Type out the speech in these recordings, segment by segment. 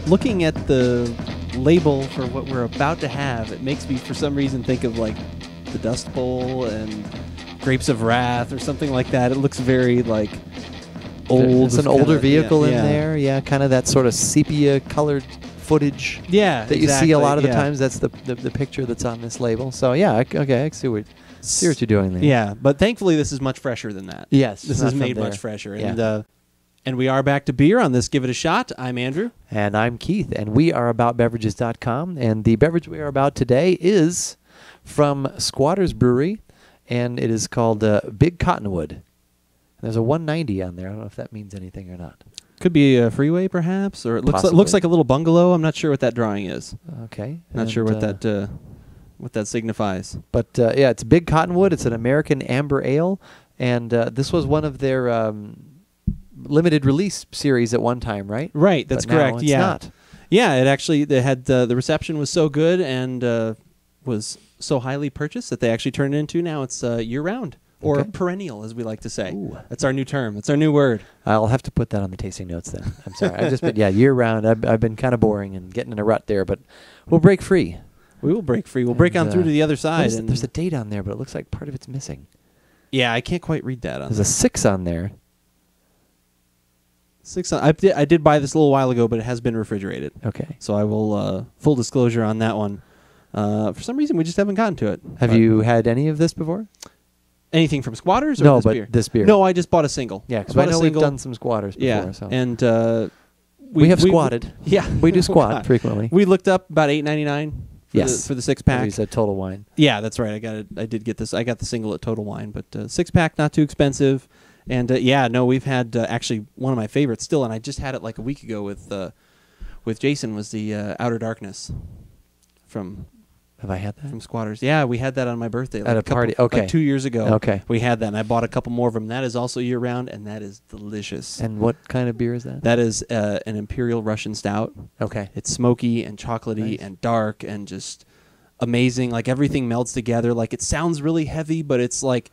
looking at the label for what we're about to have, it makes me, for some reason, think of like the Dust Bowl and Grapes of Wrath or something like that. It looks very like old. It's an older vehicle in there. Yeah, kind of that sort of sepia-colored footage. Yeah, that you see a lot of the times. That's the picture that's on this label. So yeah, okay, I see what you're doing there. Yeah, but thankfully this is much fresher than that. Yes, this is made much fresher. Yeah. And we are back to beer on this Give It a Shot. I'm Andrew. And I'm Keith. And we are aboutbeverages.com. And the beverage we are about today is from Squatters Brewery. And it is called Big Cottonwood. There's a 190 on there. I don't know if that means anything or not. Could be a freeway, perhaps. Or it looks like a little bungalow. I'm not sure what that drawing is. Okay. Not sure what that signifies. But, yeah, it's Big Cottonwood. It's an American Amber Ale. And this was one of their... limited release series at one time, right? Right, that's correct. It's not. Yeah, it actually had the reception was so good and was so highly purchased that they actually turned it into now it's year round or perennial, as we like to say. Ooh. That's our new term. That's our new word. I'll have to put that on the tasting notes then. I'm sorry. I've just been year round. I've been kind of boring and getting in a rut there, but we'll break free. We will break free. We'll break on through to the other side. And there's a date on there, but it looks like part of it's missing. Yeah, I can't quite read that. There's a 6 on there. 6 on. I did buy this a little while ago, but it has been refrigerated. Okay. So I will full disclosure on that one. For some reason, we just haven't gotten to it. Have you had any of this before? Anything from Squatters or this beer? No, I just bought a single. Yeah, because I know we've done some Squatters before. Yeah, so. And we have squatted. Yeah, we do squat frequently. We looked up about $8.99. For the 6-pack. You said Total Wine. Yeah, that's right. I did get this. I got the single at Total Wine, but 6-pack not too expensive. And we've had actually one of my favorites still, and I just had it like a week ago with Jason. Was the Outer Darkness from? Have I had that from Squatters? Yeah, we had that on my birthday at a party. Okay, like 2 years ago. Okay, we had that, and I bought a couple more of them. That is also year round, and that is delicious. And what kind of beer is that? That is an Imperial Russian Stout. Okay, it's smoky and chocolatey and dark and just amazing. Like everything melts together. Like it sounds really heavy, but it's like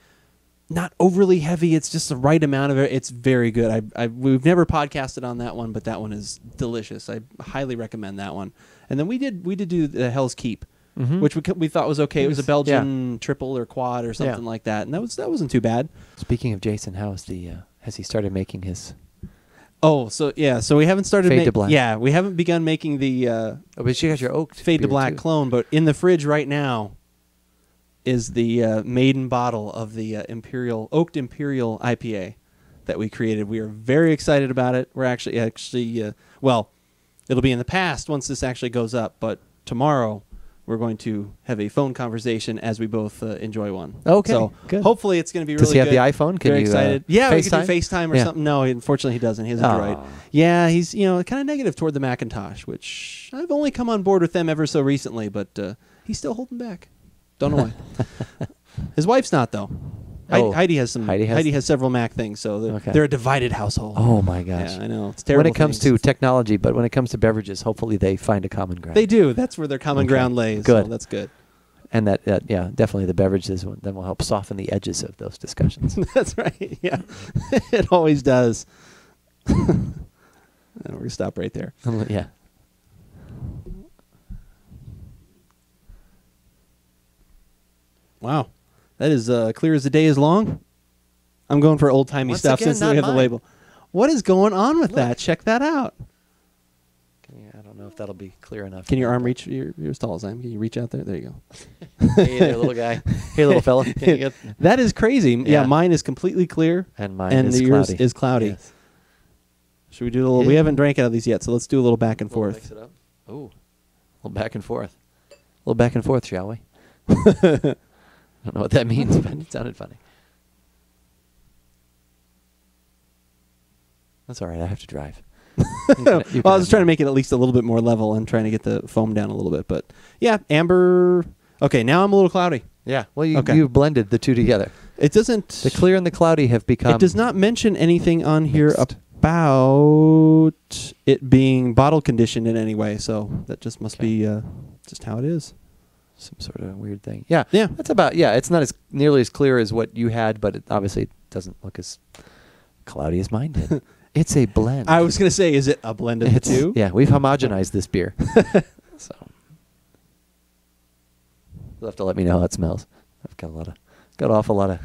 not overly heavy. It's just the right amount of it. It's very good. We've never podcasted on that one, but that one is delicious. I highly recommend that one. And then we did do the Hell's Keep, which we thought was okay. It was a Belgian triple or quad or something like that, and that wasn't too bad. Speaking of Jason, has he started making his? Oh, so we haven't started Fade to Black. Yeah, we haven't begun making the. But you got your oak Fade to Black clone, but in the fridge right now is the maiden bottle of the Oaked Imperial IPA that we created. We are very excited about it. We're actually well, it'll be in the past once this actually goes up, but tomorrow we're going to have a phone conversation as we both enjoy one. Okay, so good. Hopefully it's going to be really good. Does he have the iPhone? Very excited. Yeah, FaceTime? we can do FaceTime or something. No, unfortunately he doesn't. He has a Droid. Yeah, he's kind of negative toward the Macintosh, which I've only come on board with them ever so recently, but he's still holding back. Don't know why. His wife's not though. Heidi has several Mac things, so they're a divided household. Oh my gosh! Yeah, I know. It's terrible. When it comes to technology, but when it comes to beverages, hopefully they find a common ground. They do. That's where their common ground lays. Good. So that's good. And definitely the beverages then will help soften the edges of those discussions. That's right. Yeah, it always does. We're gonna stop right there. Yeah. Wow, that is clear as the day is long. I'm going for old-timey stuff since we have the label. What is going on with that? Check that out. I don't know if that'll be clear enough. Can your arm reach? You're as tall as I am. Can you reach out there? There you go. Hey there, little guy. Hey, little fella. That is crazy. Yeah, mine is completely clear. And mine is yours cloudy. is cloudy. Yes. Should we do a little? We haven't drank out of these yet, so let's do a little back and forth. Mix it up. Ooh, a little back and forth. A little back and forth, shall we? I don't know what that means, but it sounded funny. That's all right. I have to drive. Well, I was trying to make it at least a little bit more level and trying to get the foam down a little bit. But yeah, amber. Okay, now I'm a little cloudy. Yeah. Well, you blended the two together. It doesn't. The clear and the cloudy have become. It does not mention anything on here mixed. About it being bottle conditioned in any way. So that just must be just how it is. Some sort of weird thing. Yeah. Yeah. That's about, it's not as nearly as clear as what you had, but it obviously doesn't look as cloudy as mine did. It's a blend. I was going to say, is it a blend of the two? Yeah, we've homogenized this beer. So you'll have to let me know how it smells. I've got an awful lot of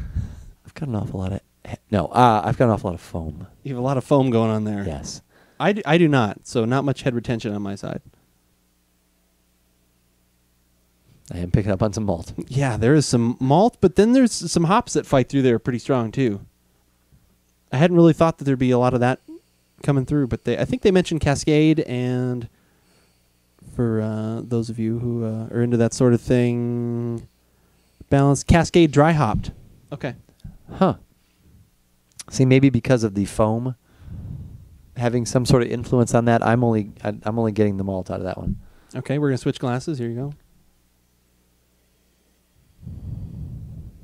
foam. You have a lot of foam going on there. Yes. I do not, so not much head retention on my side. I am picking up on some malt. Yeah, there is some malt, but then there's some hops that fight through there pretty strong too. I hadn't really thought that there'd be a lot of that coming through, but I think they mentioned Cascade, and for those of you who are into that sort of thing, balanced Cascade dry hopped. Okay. Huh. See, maybe because of the foam having some sort of influence on that, I'm only getting the malt out of that one. Okay, we're gonna switch glasses. Here you go.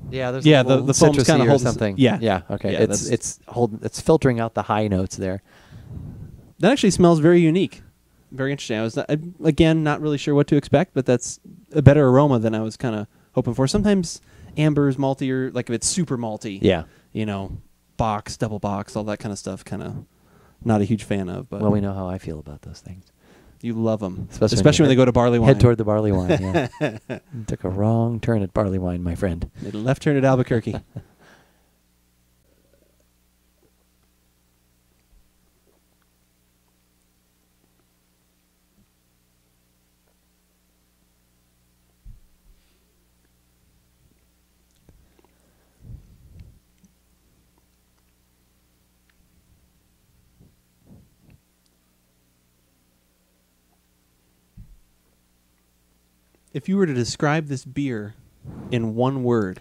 Yeah, there's the foam's kind of holding something. Yeah, Okay, yeah, it's filtering out the high notes there. That actually smells very unique, very interesting. I was again not really sure what to expect, but that's a better aroma than I was kind of hoping for. Sometimes ambers, malty, or like if it's super malty, box, double box, all that kind of stuff, kind of not a huge fan of. But well, we know how I feel about those things. You love them, especially when they go to barley wine. Head toward the barley wine. Yeah, took a wrong turn at barley wine, my friend. Made a left turn at Albuquerque. If you were to describe this beer in one word,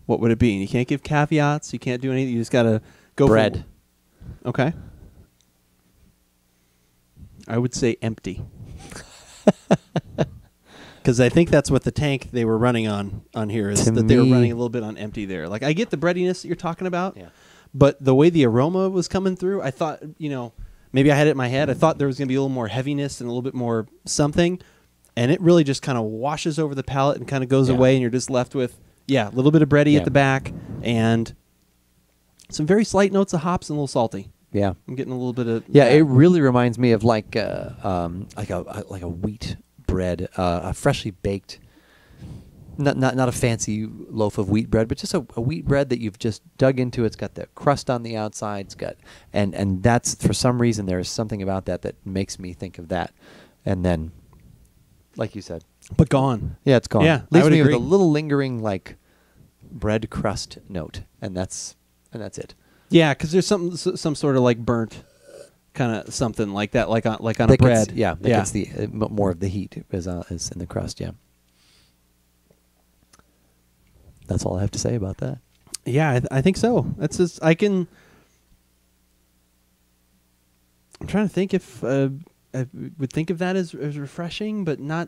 what would it be? And you can't give caveats. You can't do anything. You just got to go bread. Okay. I would say empty. Because I think that's what the tank they were running on here is that they were running a little bit on empty there. Like, I get the breadiness that you're talking about, but the way the aroma was coming through, I thought, maybe I had it in my head. I thought there was going to be a little more heaviness and a little bit more something. And it really just kind of washes over the palate and kind of goes away, and you're just left with, a little bit of bready at the back and some very slight notes of hops and a little salty. Yeah, I'm getting a little bit of it really reminds me of like a wheat bread, a freshly baked, not a fancy loaf of wheat bread, but just a wheat bread that you've just dug into. It's got the crust on the outside. It's got and that's, for some reason, there is something about that makes me think of that, and then. Like you said. But gone. Yeah, it's gone. Yeah, leaves I would me agree. with a little lingering, like, bread crust note, and that's it. Yeah, because there's some sort of, like, burnt kind of something like that, like on a bread. That gets the more of the heat is in the crust, yeah. That's all I have to say about that. Yeah, I think so. That's just, I'm trying to think if... I would think of that as refreshing, but not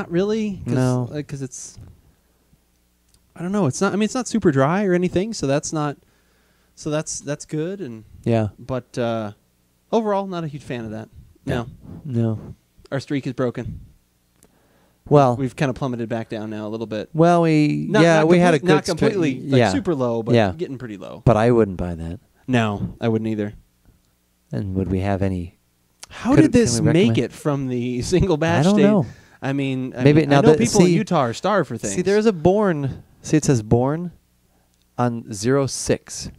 really. No, because it's. I don't know. It's not. I mean, it's not super dry or anything, so that's not. So that's good, and But overall, not a huge fan of that. No. Our streak is broken. Well, we've kind of plummeted back down now a little bit. Well, we had a good not completely super low, but getting pretty low. But I wouldn't buy that. No, I wouldn't either. And would we have any? How did this make it from the single batch? I don't know. I mean, maybe I know people in Utah are starved for things. See, there's a born. See, it says born on 06.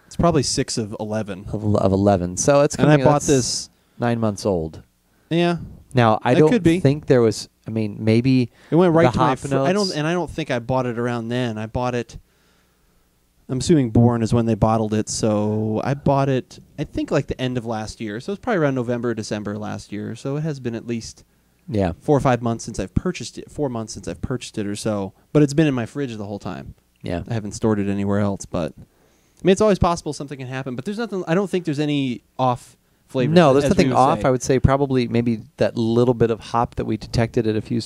It's probably 6 of 11. Of 11. So it's. And I bought this 9 months old. Yeah. Now I don't think there was. I mean, maybe it went right to my. I don't think I bought it around then. I bought it. I'm assuming Born is when they bottled it, so I bought it, I think, like the end of last year. So it's probably around November, December last year. So it has been at least 4 or 5 months since I've purchased it. 4 months since I've purchased it or so. But it's been in my fridge the whole time. Yeah. I haven't stored it anywhere else. But, I mean, it's always possible something can happen. But there's nothing, I don't think there's any off flavor. No, there's nothing off. I would say probably maybe that little bit of hop that we detected at a few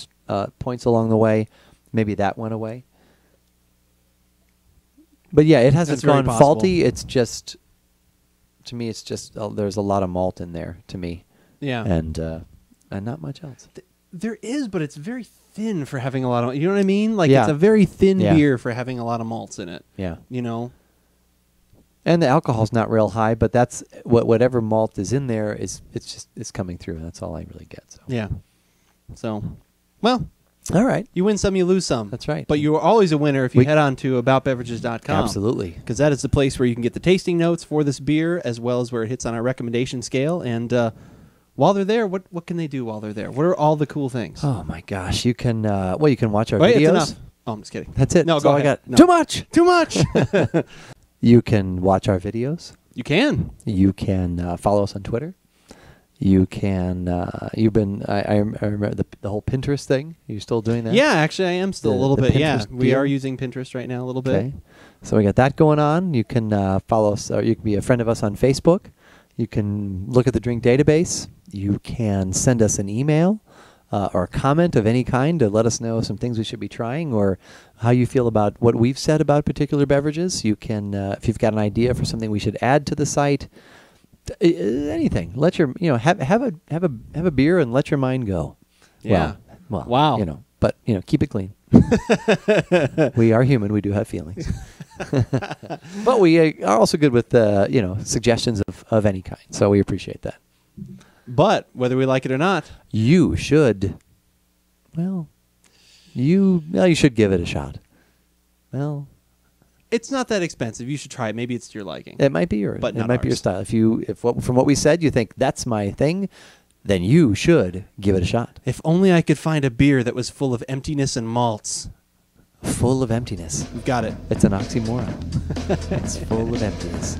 points along the way, maybe that went away. But yeah, it hasn't gone faulty. It's just, to me, it's just there's a lot of malt in there to me. Yeah, and not much else. There is, but it's very thin for having a lot of. You know what I mean? Like it's a very thin beer for having a lot of malts in it. Yeah, you know. And the alcohol's not real high, but that's whatever malt is in there it's coming through. That's all I really get. So. Yeah. So, well, all right. you win some, you lose some. That's right. But you are always a winner if you head on to aboutbeverages.com. Absolutely. Because that is the place where you can get the tasting notes for this beer, as well as where it hits on our recommendation scale. And while they're there, what can they do while they're there? What are all the cool things? Oh my gosh, you can you can watch our Wait, videos. it's enough. Oh, I'm just kidding. That's it. No, That's go all ahead. I got. No. Too much. Too much. You can watch our videos. You can. You can follow us on Twitter. You can. You've been. I remember the whole Pinterest thing. Are you still doing that? Yeah, actually, I am still a little bit. Yeah, Pinterest we deal? are using Pinterest right now a little bit. Okay. So we got that going on. You can follow us, or you can be a friend of us on Facebook. You can look at the drink database. You can send us an email or a comment of any kind to let us know some things we should be trying or how you feel about what we've said about particular beverages. You can, if you've got an idea for something we should add to the site, anything. Let your have a beer and let your mind go. Yeah. Well, Wow. But keep it clean. We are human. We do have feelings. But we are also good with suggestions of any kind. So we appreciate that. But whether we like it or not, You should. Well, you should give it a shot. Well, it's not that expensive. You should try it. Maybe it's to your liking. it might be yours. But it not might be your ours. style. From what we said, you think that's my thing, then you should give it a shot. If only I could find a beer that was full of emptiness and malts. Full of emptiness. We've got it. It's an oxymoron. It's full of emptiness.